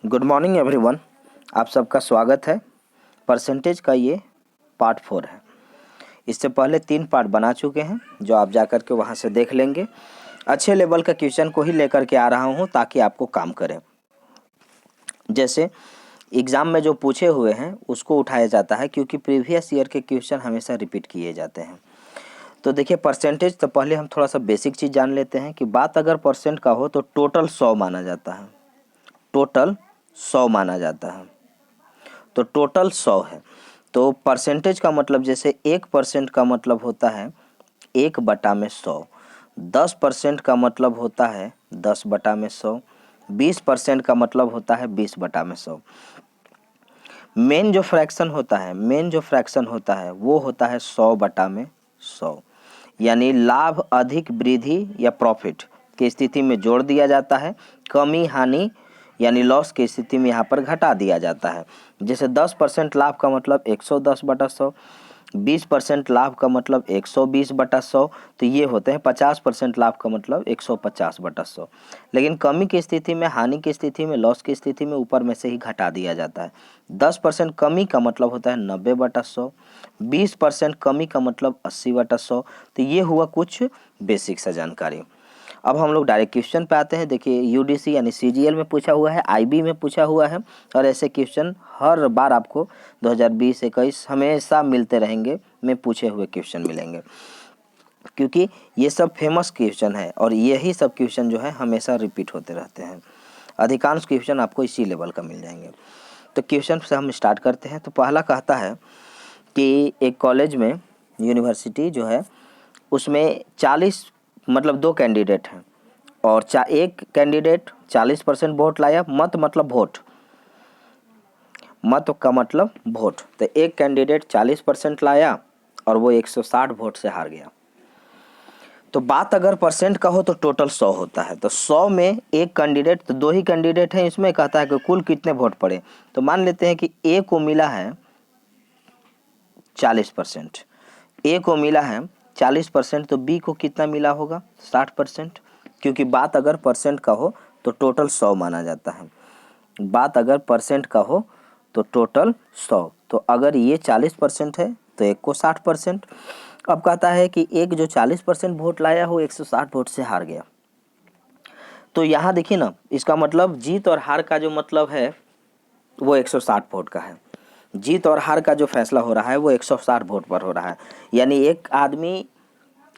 Good morning everyone. आप सबका स्वागत है। परसेंटेज का ये पार्ट 4 है। इससे पहले 3 पार्ट बना चुके हैं जो आप जाकर के वहाँ से देख लेंगे। अच्छे लेवल का क्वेश्चन को ही लेकर के आ रहा हूँ ताकि आपको काम करे। जैसे एग्ज़ाम में जो पूछे हुए हैं उसको उठाया जाता है, क्योंकि प्रीवियस ईयर के क्वेश्चन हमेशा रिपीट किए जाते हैं। तो देखिए परसेंटेज, तो पहले हम थोड़ा सा बेसिक चीज़ जान लेते हैं कि बात अगर परसेंट का हो तो टोटल 100 माना जाता है। टोटल 100 माना जाता है, तो टोटल 100 है। तो परसेंटेज का मतलब, जैसे 1% का मतलब होता है 1/100, 10% का मतलब होता है 10/100, 20% का मतलब होता है 20/100। मेन जो फ्रैक्शन होता है वो होता है 100/100। यानी लाभ, अधिक, वृद्धि या प्रॉफिट की स्थिति में जोड़ दिया जाता है, कमी, हानि यानी लॉस की स्थिति में यहाँ पर घटा दिया जाता है। जैसे 10% लाभ का मतलब 110/100, 20% लाभ का मतलब 120/100, तो ये होते हैं 50% लाभ का मतलब 150/100। लेकिन कमी की स्थिति में, हानि की स्थिति में, लॉस की स्थिति में ऊपर में से ही घटा दिया जाता है। 10% कमी का मतलब होता है 90/100, 20% कमी का मतलब 80/100। तो ये हुआ कुछ बेसिक सा जानकारी। अब हम लोग डायरेक्ट क्वेश्चन पे आते हैं। देखिए यूडीसी यानी सीजीएल में पूछा हुआ है, आईबी में पूछा हुआ है, और ऐसे क्वेश्चन हर बार आपको 2020-21 हमेशा मिलते रहेंगे, में पूछे हुए क्वेश्चन मिलेंगे, क्योंकि ये सब फेमस क्वेश्चन है और यही सब क्वेश्चन जो है हमेशा रिपीट होते रहते हैं। अधिकांश क्वेश्चन आपको इसी लेवल का मिल जाएंगे। तो क्वेश्चन से हम स्टार्ट करते हैं। तो पहला कहता है कि एक कॉलेज में, यूनिवर्सिटी जो है उसमें 40 मतलब 2 कैंडिडेट हैं, और एक कैंडिडेट 40% वोट लाया। मत मतलब वोट, मत का मतलब वोट। तो एक कैंडिडेट 40% लाया और वो 160 वोट से हार गया। तो बात अगर परसेंट का हो तो टोटल 100 होता है। तो 100 में एक कैंडिडेट, तो 2 ही कैंडिडेट हैं इसमें, कहता है कि कुल कितने वोट पड़े। तो मान लेते हैं कि ए को मिला है 40%, ए को मिला है 40%, तो बी को कितना मिला होगा 60%, क्योंकि बात अगर परसेंट का हो तो टोटल 100 माना जाता है। बात अगर परसेंट का हो तो टोटल 100। तो अगर ये 40% है तो एक को 60%। अब कहता है कि एक जो 40% वोट लाया हो 160 वोट से हार गया। तो यहाँ देखिए ना, इसका मतलब जीत और हार का जो मतलब है वो 160 वोट का है। जीत और हार का जो फैसला हो रहा है वो 160 वोट पर हो रहा है। यानी एक आदमी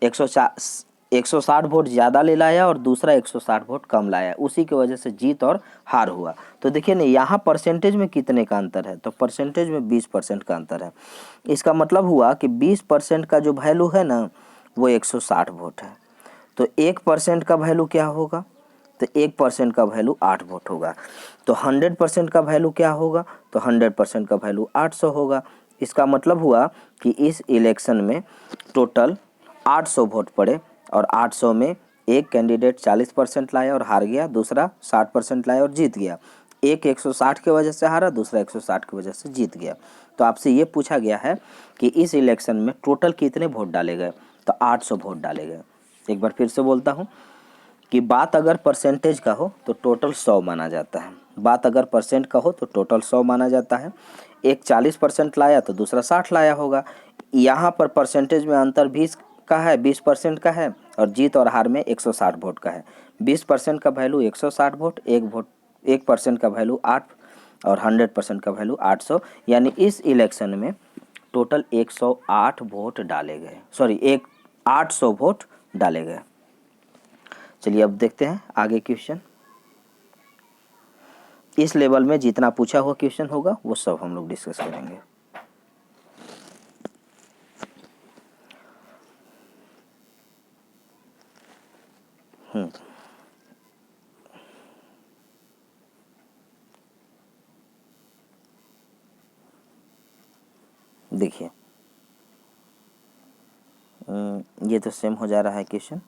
160 वोट ज़्यादा ले लाया और दूसरा 160 वोट कम लाया, उसी की वजह से जीत और हार हुआ। तो देखिए ना, यहाँ परसेंटेज में कितने का अंतर है, तो परसेंटेज में 20% का अंतर है। इसका मतलब हुआ कि 20% का जो वैल्यू है ना वो 160 वोट है। तो 1% का वैल्यू क्या होगा, तो 1% का वैल्यू 8 वोट होगा। तो 100% का वैल्यू क्या होगा, तो 100% का वैल्यू 800 होगा। इसका मतलब हुआ कि इस इलेक्शन में टोटल 800 वोट पड़े, और 800 में एक कैंडिडेट 40% लाया और हार गया, दूसरा 60% लाया और जीत गया। एक 160 की वजह से हारा, दूसरा 160 की वजह से जीत गया। तो आपसे ये पूछा गया है कि इस इलेक्शन में टोटल कितने वोट डाले गए, तो 800 वोट डाले गए। एक बार फिर से बोलता हूँ कि बात अगर परसेंटेज का हो तो टोटल 100 माना जाता है। बात अगर परसेंट का हो तो टोटल 100 माना जाता है। एक 40% लाया तो दूसरा 60 लाया होगा। यहाँ पर परसेंटेज में अंतर 20 का है, 20% का है, और जीत और हार में 160 वोट का है। 20% का वैल्यू 160 वोट, 1% का वैल्यू 8, और 100% का वैल्यू 800। यानी इस इलेक्शन में टोटल 108 वोट डाले गए, 800 वोट डाले गए। चलिए अब देखते हैं आगे क्वेश्चन। इस लेवल में जितना पूछा हुआ क्वेश्चन होगा वो सब हम लोग डिस्कस करेंगे। देखिए ये तो सेम हो जा रहा है क्वेश्चन।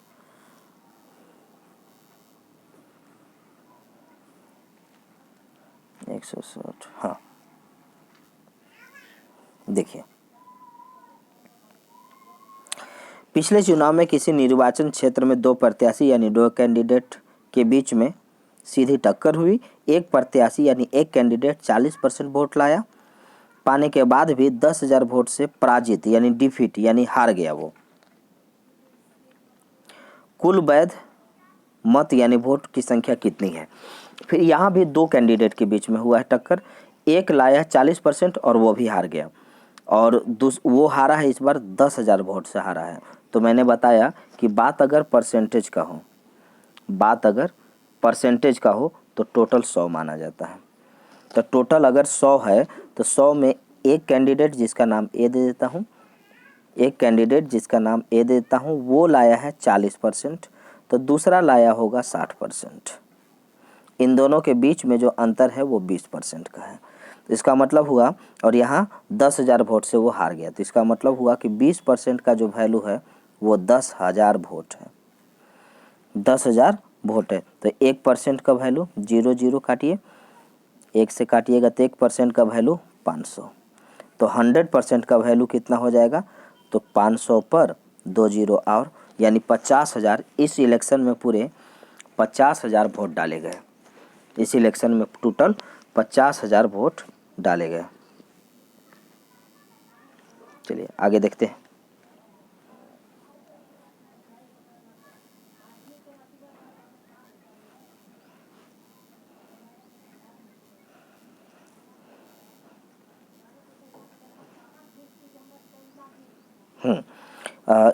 हाँ देखिए, पिछले चुनाव में किसी निर्वाचन क्षेत्र में 2 प्रत्याशी यानी 2 कैंडिडेट के बीच में सीधी टक्कर हुई। एक प्रत्याशी यानी एक कैंडिडेट 40% वोट लाया, पाने के बाद भी 10,000 वोट से पराजित यानी डिफीट यानी हार गया वो। कुल वैध मत यानी वोट की संख्या कितनी है। फिर यहाँ भी दो कैंडिडेट के बीच में हुआ है टक्कर, एक लाया 40% और वो भी हार गया, और वो हारा है इस बार 10,000 वोट से हारा है। तो मैंने बताया कि बात अगर परसेंटेज का हो, बात अगर परसेंटेज का हो तो टोटल 100 माना जाता है। तो टोटल अगर 100 है तो 100 में एक कैंडिडेट जिसका नाम ए दे देता हूँ, एक कैंडिडेट जिसका नाम ए देता हूँ वो लाया है 40%, तो दूसरा लाया होगा 60%। इन दोनों के बीच में जो अंतर है वो 20% का है। तो इसका मतलब हुआ, और यहाँ 10,000 वोट से वो हार गया, तो इसका मतलब हुआ कि 20% का जो वैल्यू है वो 10,000 वोट है, 10,000 वोट है। तो 1% का वैल्यू 0 0 काटिए, 1 से काटिएगा तो 1% का वैल्यू 500। तो 100% का वैल्यू कितना हो जाएगा, तो 500 पर 2 0 और यानी 50,000। इस इलेक्शन में पूरे 50,000 वोट डाले गए। इस इलेक्शन में टोटल 50,000 वोट डाले गए। चलिए आगे देखते हैं।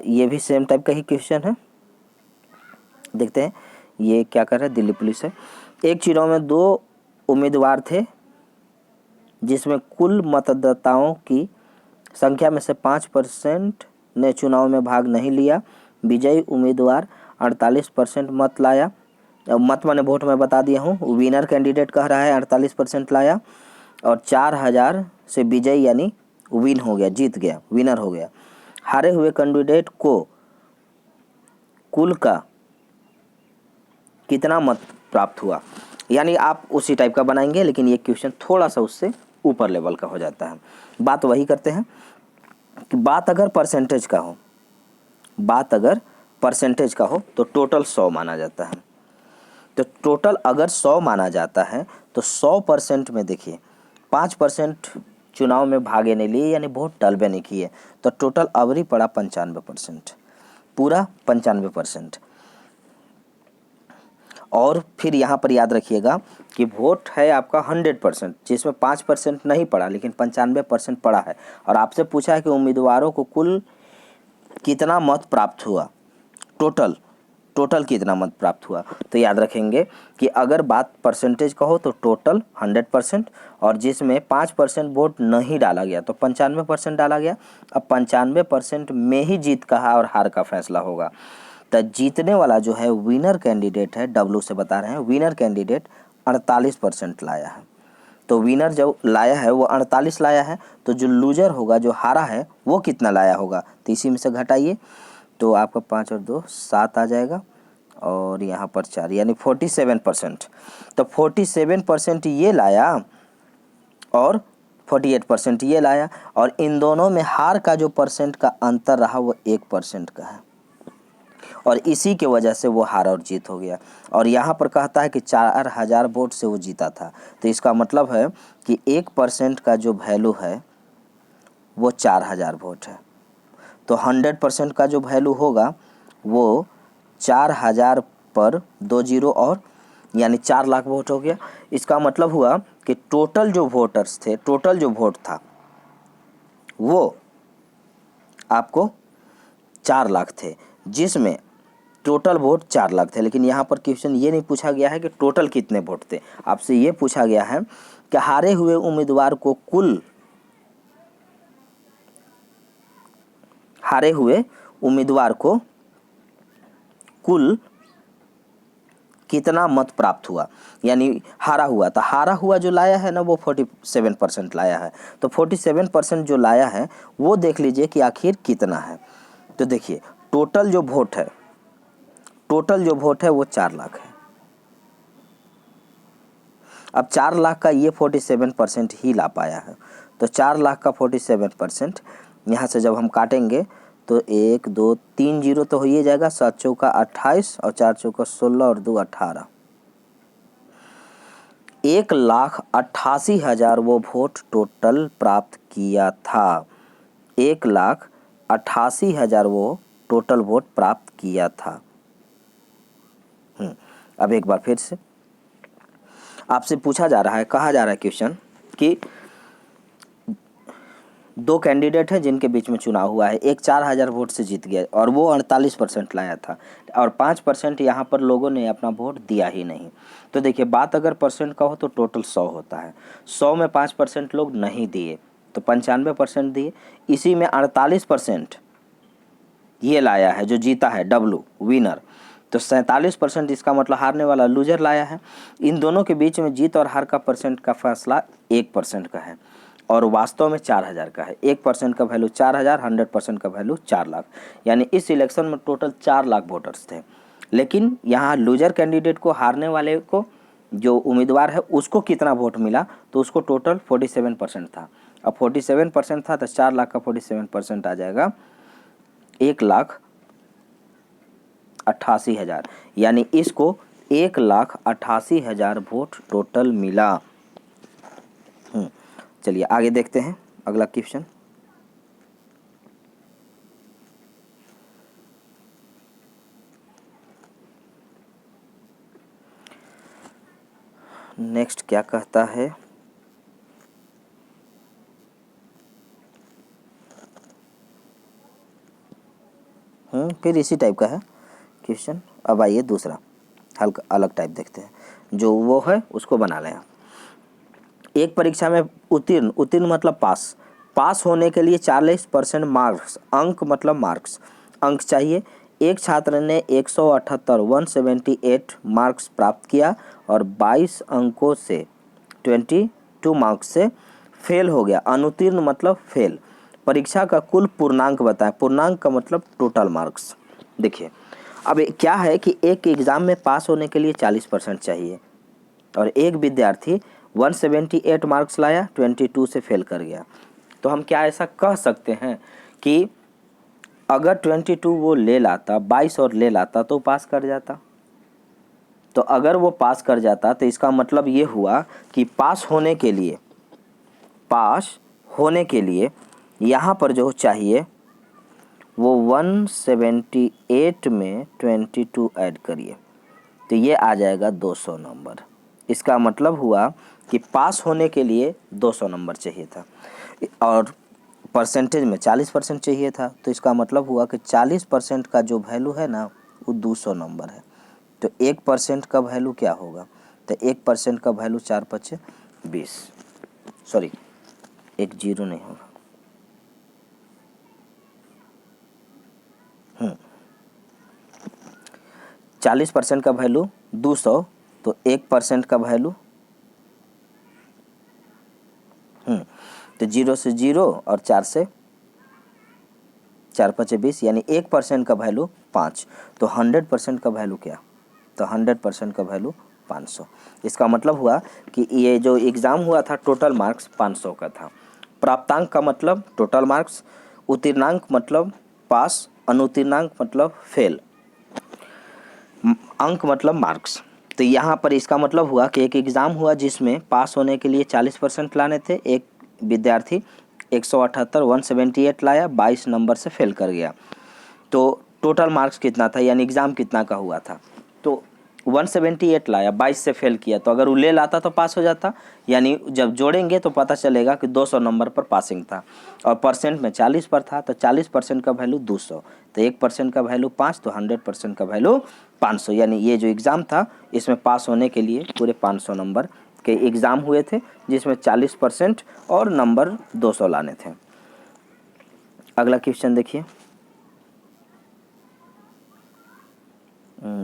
ये भी सेम टाइप का ही क्वेश्चन है, देखते हैं ये क्या कर रहा है। दिल्ली पुलिस है। एक चुनाव में 2 उम्मीदवार थे जिसमें कुल मतदाताओं की संख्या में से 5% ने चुनाव में भाग नहीं लिया। विजयी उम्मीदवार 48% मत लाया। मत माने वोट मैं बता दिया हूँ। विनर कैंडिडेट कह रहा है 48% लाया, और 4,000 से विजयी यानी विन हो गया, जीत गया, विनर हो गया। हारे हुए कैंडिडेट को कुल का कितना मत प्राप्त हुआ। यानी आप उसी टाइप का बनाएंगे, लेकिन ये क्वेश्चन थोड़ा सा उससे ऊपर लेवल का हो जाता है। बात वही करते हैं कि बात अगर परसेंटेज का हो, बात अगर परसेंटेज का हो तो टोटल 100 माना जाता है। तो टोटल अगर 100 माना जाता है तो 100% में देखिए 5% चुनाव में भागे नहीं लिए यानी वोट डालबे नहीं किए, तो टोटल अवरी पड़ा 95%, पूरा 95%। और फिर यहाँ पर याद रखिएगा कि वोट है आपका 100%, जिसमें 5% नहीं पड़ा लेकिन 95% पड़ा है। और आपसे पूछा है कि उम्मीदवारों को कुल कितना मत प्राप्त हुआ, टोटल कितना मत प्राप्त हुआ। तो याद रखेंगे कि अगर बात परसेंटेज का हो तो टोटल 100%, और जिसमें 5% वोट नहीं डाला गया तो 95% डाला गया। अब 95% में ही जीत का और हार का फैसला होगा। तो जीतने वाला जो है विनर कैंडिडेट है, डब्लू से बता रहे हैं, विनर कैंडिडेट 48% लाया है। तो विनर जो लाया है वो 48 लाया है, तो जो लूजर होगा, जो हारा है, वो कितना लाया होगा। तो इसी में से घटाइए तो आपका 5 और 2 7 आ जाएगा, और यहाँ पर 4 यानी 47%। तो 47% ये लाया और 48% ये लाया, और इन दोनों में हार का जो परसेंट का अंतर रहा वो 1% का है, और इसी के वजह से वो हार और जीत हो गया। और यहाँ पर कहता है कि 4,000 वोट से वो जीता था, तो इसका मतलब है कि 1% का जो वैल्यू है वो 4,000 वोट है। तो 100% का जो वैल्यू होगा वो 4,000 पर 2 0 और यानी 4 लाख वोट हो गया। इसका मतलब हुआ कि टोटल जो वोटर्स थे, टोटल जो वोट था वो आपको 4 लाख थे, जिसमें टोटल वोट 4 लाख थे। लेकिन यहाँ पर क्वेश्चन ये नहीं पूछा गया है कि टोटल कितने वोट थे, आपसे ये पूछा गया है कि हारे हुए उम्मीदवार को कुल, हारे हुए उम्मीदवार को कुल कितना मत प्राप्त हुआ, यानी हारा हुआ। तो हारा हुआ जो लाया है ना वो 47% लाया है। तो 47% जो लाया है वो देख लीजिए कि आखिर कितना है। तो देखिए टोटल जो वोट है, टोटल जो वोट है वो 4 लाख है। अब 4 लाख का ये 47% ही ला पाया है। तो 4 लाख का 47% यहाँ से जब हम काटेंगे तो 1 2 3 0 तो हो ही जाएगा, 7 चौका 28 और 4 चौका 16 और 2 18। 1,88,000 वो वोट टोटल प्राप्त किया था। 1,88,000 वो टोटल वोट प्राप्त किया था। अब एक बार फिर से आपसे पूछा जा रहा है, कहा जा रहा है क्वेश्चन कि दो कैंडिडेट हैं जिनके बीच में चुनाव हुआ है। एक 4,000 वोट से जीत गया और वो 48% लाया था और 5% यहाँ पर लोगों ने अपना वोट दिया ही नहीं। तो देखिए, बात अगर परसेंट का हो तो टोटल 100 होता है। 100 में 5% लोग नहीं दिए तो 95% दिए। इसी में 48% ये लाया है जो जीता है, डब्लू विनर। तो 47% इसका मतलब हारने वाला लूजर लाया है। इन दोनों के बीच में जीत और हार का परसेंट का फैसला 1% का है और वास्तव में 4,000 का है। 1% का वैल्यू 4,000, 100% का वैल्यू 4 लाख। यानी इस इलेक्शन में टोटल 4 लाख वोटर्स थे। लेकिन यहाँ लूजर कैंडिडेट को, हारने वाले को, जो उम्मीदवार है उसको कितना वोट मिला, तो उसको टोटल 47% था। अब 47% था तो 4 लाख का 47% आ जाएगा 1,88,000। यानी इसको 1,88,000 वोट टोटल मिला। चलिए आगे देखते हैं अगला क्वेश्चन। नेक्स्ट क्या कहता है, फिर इसी टाइप का है क्वेश्चन। अब आइए दूसरा हल्का अलग टाइप देखते हैं, जो वो है उसको बना लें। एक परीक्षा में उत्तीर्ण मतलब पास होने के लिए 40% मार्क्स, अंक मतलब मार्क्स, अंक चाहिए। एक छात्र ने 178 मार्क्स प्राप्त किया और 22 अंकों से 22 मार्क्स से फेल हो गया। अनुत्तीर्ण मतलब फेल। परीक्षा का कुल पूर्णांक बताएं। पूर्णांक का मतलब टोटल मार्क्स। देखिए, अब क्या है कि एक एग्ज़ाम में पास होने के लिए 40% चाहिए और एक विद्यार्थी 178 मार्क्स लाया, 22 से फेल कर गया। तो हम क्या ऐसा कह सकते हैं कि अगर 22 वो ले लाता, 22 और ले लाता तो पास कर जाता। तो अगर वो पास कर जाता तो इसका मतलब ये हुआ कि पास होने के लिए यहाँ पर जो चाहिए वो 178 में 22 ऐड करिए तो ये आ जाएगा 200 नंबर। इसका मतलब हुआ कि पास होने के लिए 200 नंबर चाहिए था और परसेंटेज में 40% चाहिए था। तो इसका मतलब हुआ कि 40% का जो वैल्यू है ना वो 200 नंबर है। तो 1% का वैल्यू क्या होगा, तो 1% का वैल्यू 4×5 = 20। सॉरी, एक जीरो नहीं होगा। 40% का वैल्यू 200, तो 1% का वैल्यू तो 0 से 0 और 4 से 4×5 = 20, यानी 1% का वैल्यू 5। तो 100% का वैल्यू क्या, तो 100% का वैल्यू 500। इसका मतलब हुआ कि ये जो एग्ज़ाम हुआ था टोटल मार्क्स 500 का था। प्राप्तांक का मतलब टोटल मार्क्स, उत्तीर्णांक मतलब पास, अनुत्तीर्णांक मतलब फेल, अंक मतलब मार्क्स। तो यहाँ पर इसका मतलब हुआ कि एक एग्ज़ाम हुआ जिसमें पास होने के लिए 40% लाने थे। एक विद्यार्थी 178 लाया, 22 नंबर से फेल कर गया। तो टोटल मार्क्स कितना था, यानी एग्ज़ाम कितना का हुआ था, तो 178 लाया, 22 से फेल किया। तो अगर वो ले लाता तो पास हो जाता। यानी जब जोड़ेंगे तो पता चलेगा कि 200 नंबर पर पासिंग था और परसेंट में 40 पर था। तो 40% का वैल्यू 200, तो 1% का वैल्यू 5, तो 100% का वैल्यू 500। यानी ये जो एग्ज़ाम था इसमें पास होने के लिए पूरे 500 नंबर के एग्ज़ाम हुए थे, जिसमें 40% और नंबर 200 लाने थे। अगला क्वेश्चन देखिए।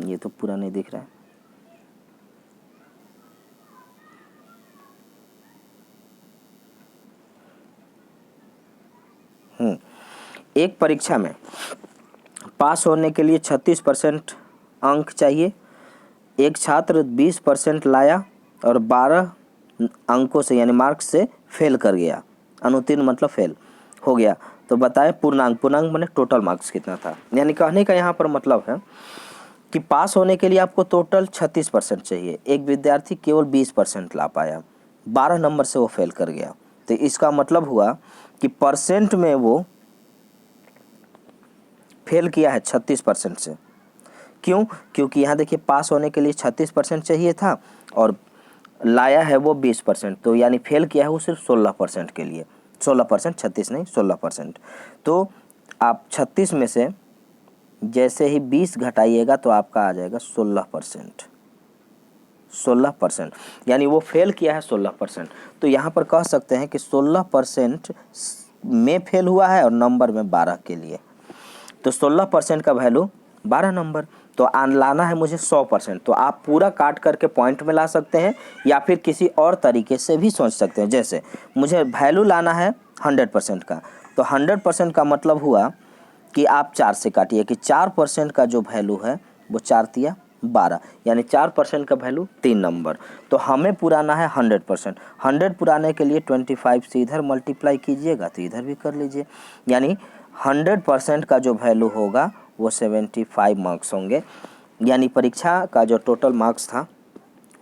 ये तो पूरा नहीं दिख रहा है। एक परीक्षा में पास होने के लिए 36% अंक चाहिए। एक छात्र 20% लाया और 12 अंकों से यानी मार्क्स से फेल कर गया। अनुत्तीर्ण मतलब फेल हो गया। तो बताएं पूर्णांक, पूर्णांक माने टोटल मार्क्स कितना था। यानी कहने का यहाँ पर मतलब है कि पास होने के लिए आपको टोटल 36% चाहिए, एक विद्यार्थी केवल 20% ला पाया, 12 नंबर से वो फेल कर गया। तो इसका मतलब हुआ कि परसेंट में वो फेल किया है 36% से। क्यों? क्योंकि यहाँ देखिए पास होने के लिए 36% चाहिए था और लाया है वो 20%, तो यानी फेल किया है वो सिर्फ 16% के लिए। 16%, 36 नहीं 16%। तो आप 36 में से जैसे ही 20 घटाइएगा तो आपका आ जाएगा 16%। 16%, यानी वो फेल किया है 16%। तो यहाँ पर कह सकते हैं कि 16% में फेल हुआ है और नंबर में 12 के लिए। तो 16% का वैल्यू 12 नंबर। तो लाना है मुझे 100%, तो आप पूरा काट करके पॉइंट में ला सकते हैं या फिर किसी और तरीके से भी सोच सकते हैं। जैसे मुझे वैल्यू लाना है 100% का, तो 100% का मतलब हुआ कि आप 4 से काटिए कि 4% का जो वैल्यू है वो 4 तिया 12, यानी 4% का वैल्यू 3 नंबर। तो हमें पुराना है 100%। 100 पुराने के लिए 25 से इधर मल्टीप्लाई कीजिएगा तो इधर भी कर लीजिए, यानी 100% का जो वैल्यू होगा वो 75 मार्क्स होंगे। यानी परीक्षा का जो टोटल मार्क्स था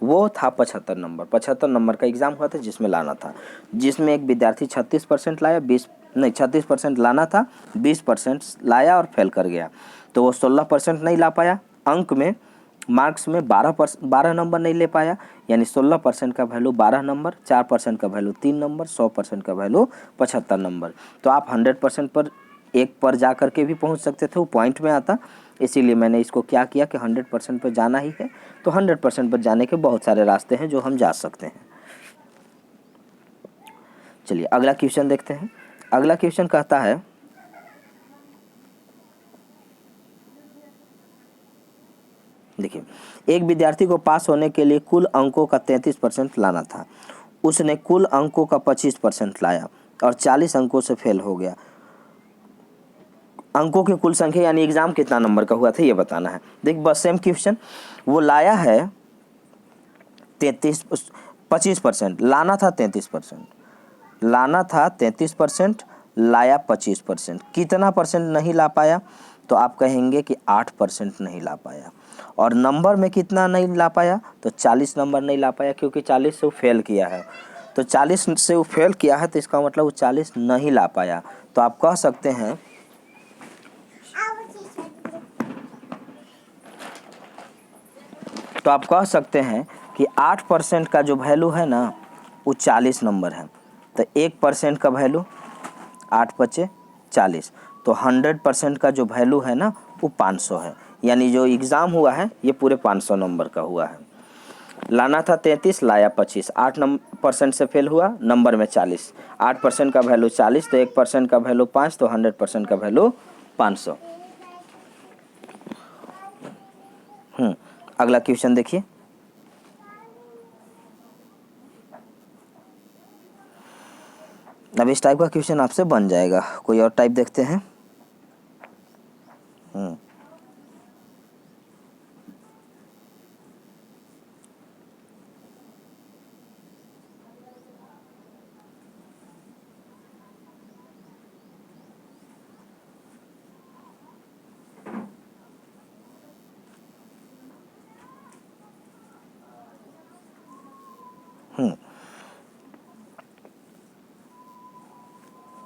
वो था 75 नंबर। 75 नंबर का एग्ज़ाम हुआ था जिसमें लाना था, जिसमें एक विद्यार्थी 36% लाया, 36% लाना था, 20% लाया और फेल कर गया। तो वो 16% नहीं ला पाया, अंक में मार्क्स में 12 नंबर नहीं ले पाया, यानी 16% का वैल्यू 12 नंबर, 4% का वैल्यू 3 नंबर, 100% का वैल्यू 75 नंबर। तो आप 100% पर एक पर जा कर के भी पहुंच सकते थे, वो पॉइंट में आता। इसीलिए मैंने इसको क्या किया कि 100% पर जाना ही है, तो 100% पर जाने के बहुत सारे रास्ते हैं जो हम जा सकते हैं। चलिए अगला क्वेश्चन देखते हैं। अगला क्वेश्चन कहता है, देखिए एक विद्यार्थी को पास होने के लिए कुल अंकों का 33% लाना था। उसने कुल अंकों का 25% लाया और 40 अंकों से फेल हो गया। अंकों की कुल संख्या यानी एग्जाम कितना नंबर का हुआ था ये बताना है। देख बस सेम क्वेश्चन, वो लाया है 25%, लाना था 33%, लाना था 33%, लाया 25%। कितना परसेंट नहीं ला पाया? तो आप कहेंगे कि 8% नहीं ला पाया। और नंबर में कितना नहीं ला पाया? तो 40 नंबर नहीं ला पाया, क्योंकि 40 से वो फेल किया है। तो 40 से वो फेल किया है तो इसका मतलब वो 40 नहीं ला पाया। तो आप कह सकते हैं कि 8% का जो वैल्यू है ना वो 40 नंबर है। तो 1% का वैल्यू 8 × 40, तो 100% का जो वैल्यू है ना वो 500 है। यानी जो एग्ज़ाम हुआ है ये पूरे 500 नंबर का हुआ है। लाना था 33, लाया 25, 8% से फेल हुआ, नंबर में 40, 8% का वैल्यू 40, तो 1% का वैल्यू 5, तो 100% का वैल्यू 500। अगला क्वेश्चन देखिए, अब इस टाइप का क्वेश्चन आपसे बन जाएगा। कोई और टाइप देखते हैं।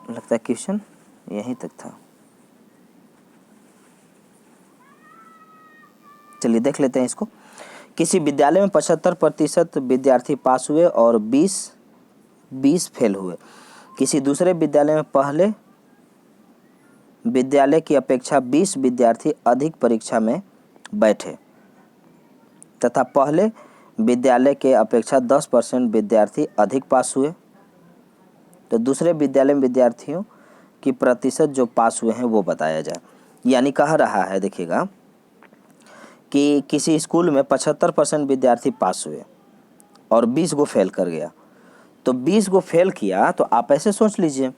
लगता है क्वेश्चन यहीं तक था। चलिए देख लेते हैं इसको। किसी विद्यालय में 75% विद्यार्थी पास हुए और 20 फेल हुए। किसी दूसरे विद्यालय में पहले विद्यालय की अपेक्षा 20 विद्यार्थी अधिक परीक्षा में बैठे तथा पहले विद्यालय के अपेक्षा 10% विद्यार्थी अधिक पास हुए। तो दूसरे विद्यालय में विद्यार्थियों की प्रतिशत जो पास हुए हैं वो बताया जाए। यानी कह रहा है, देखिएगा कि किसी स्कूल में 75% विद्यार्थी पास हुए और 20 को फेल कर गया। तो 20 को फेल किया तो आप ऐसे सोच लीजिए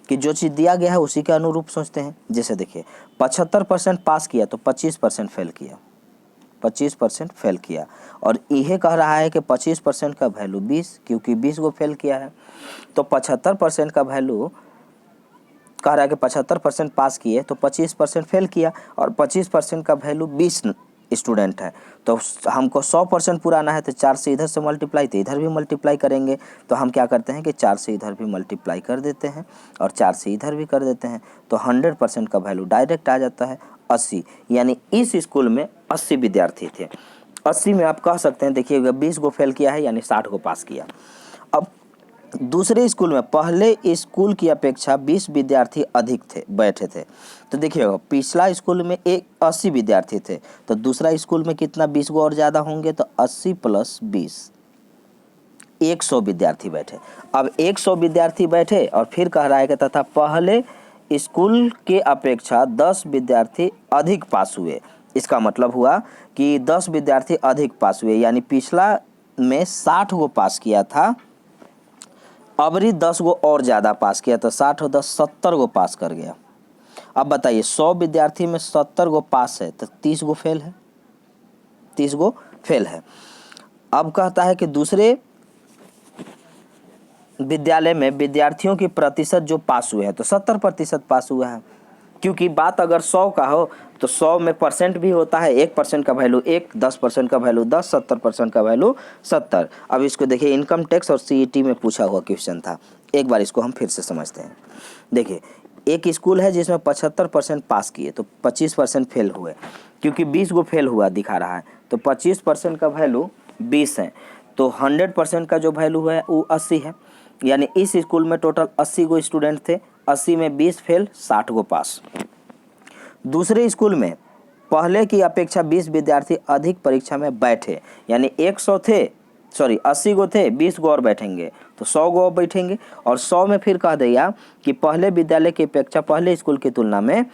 कि जो चीज़ दिया गया है उसी के अनुरूप सोचते हैं। जैसे देखिए 75% पास किया तो 25% फेल किया, 25% फेल किया, और यह कह रहा है कि 25% का वैल्यू 20, क्योंकि 20 को फेल किया है। तो 75% का वैल्यू कह रहा है कि 75% पास किए तो 25% फेल किया, और 25% का वैल्यू 20 स्टूडेंट है, तो हमको 100% पुराना है, तो 4 से इधर से मल्टीप्लाई, तो इधर भी मल्टीप्लाई करेंगे। तो हम क्या करते हैं कि 4 से इधर भी मल्टीप्लाई कर देते हैं और 4 से इधर भी कर देते हैं, तो 100% का वैल्यू डायरेक्ट आ जाता है 80। यानी इस स्कूल में 80 विद्यार्थी थे। 80 में आप कह सकते हैं, देखिएगा 20 को फेल किया है, यानी 60 को पास किया। अब दूसरे स्कूल में पहले स्कूल की अपेक्षा 20 विद्यार्थी अधिक थे, बैठे थे। तो देखिएगा पिछला स्कूल में 80 विद्यार्थी थे, तो दूसरा स्कूल में कितना, 20 को और ज़्यादा होंगे, तो 80 + 20 100 विद्यार्थी बैठे। अब 100 विद्यार्थी बैठे और फिर कह रहा है कि तथा पहले स्कूल के अपेक्षा 10 विद्यार्थी अधिक पास हुए। इसका मतलब हुआ कि 10 विद्यार्थी अधिक पास हुए, यानी पिछला में 60 को पास किया था, अबरी 10 को और ज़्यादा पास किया, तो 60 और 10 70 को पास कर गया। अब बताइए 100 विद्यार्थी में 70 को पास है, तो 30 को फेल है, 30 को फेल है। अब कहता है कि दूसरे विद्यालय में विद्यार्थियों की प्रतिशत जो पास हुए हैं, तो 70% पास हुआ है। क्योंकि बात अगर 100 का हो तो 100 में परसेंट भी होता है, 1% का वैल्यू 1, 10% का वैल्यू 10, 70% का वैल्यू 70। अब इसको देखिए, इनकम टैक्स और सीईटी में पूछा हुआ क्वेश्चन था। एक बार इसको हम फिर से समझते हैं। देखिए एक स्कूल है जिसमें 75% पास किए, तो 25% फेल हुए, क्योंकि 20 को फेल हुआ दिखा रहा है, तो 25% का वैल्यू 20 है, तो 100% का जो वैल्यू है वो 80 है। यानी इस स्कूल में टोटल 80 को स्टूडेंट थे, 80 में 20 फेल, 60 को पास। दूसरे स्कूल में पहले की अपेक्षा 20 विद्यार्थी अधिक परीक्षा में बैठे, यानी 80 को थे, 20 को और बैठेंगे, तो 100 को और बैठेंगे। और 100 में फिर कह दिया कि पहले विद्यालय की अपेक्षा पहले स्कूल की तुलना में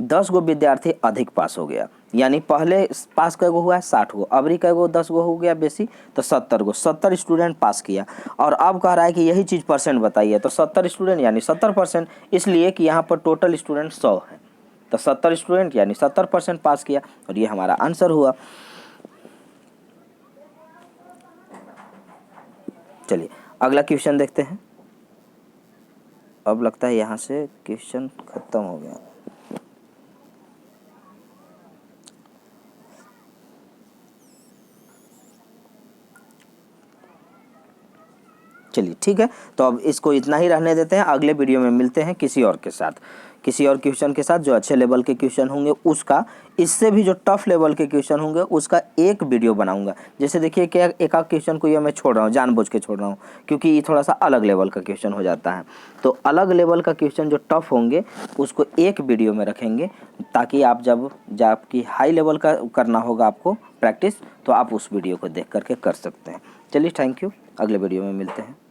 10 गो विद्यार्थी अधिक पास हो गया। यानी पहले पास कै गो हुआ है, 60 गो, अबरी कै गो 10 गो हो गया बेसी, तो 70 गो, 70 स्टूडेंट पास किया। और अब कह रहा है कि यही चीज़ परसेंट बताइए, तो 70 स्टूडेंट यानी 70%, इसलिए कि यहाँ पर टोटल स्टूडेंट 100 है, तो 70 स्टूडेंट यानी 70% पास किया, और ये हमारा आंसर हुआ। चलिए अगला क्वेश्चन देखते हैं। अब लगता है यहाँ से क्वेश्चन खत्म हो गया। चलिए ठीक है, तो अब इसको इतना ही रहने देते हैं। अगले वीडियो में मिलते हैं किसी और के साथ, किसी और क्वेश्चन के साथ, जो अच्छे लेवल के क्वेश्चन होंगे उसका, इससे भी जो टफ लेवल के क्वेश्चन होंगे उसका एक वीडियो बनाऊंगा। जैसे देखिए कि एक आध क्वेश्चन को ये मैं छोड़ रहा हूँ, जानबूझ के छोड़ रहा हूँ, क्योंकि ये थोड़ा सा अलग लेवल का क्वेश्चन हो जाता है। तो अलग लेवल का क्वेश्चन जो टफ होंगे उसको एक वीडियो में रखेंगे, ताकि आप जब आपकी हाई लेवल का करना होगा आपको प्रैक्टिस, तो आप उस वीडियो को देख करके कर सकते हैं। चलिए थैंक यू, अगले वीडियो में मिलते हैं।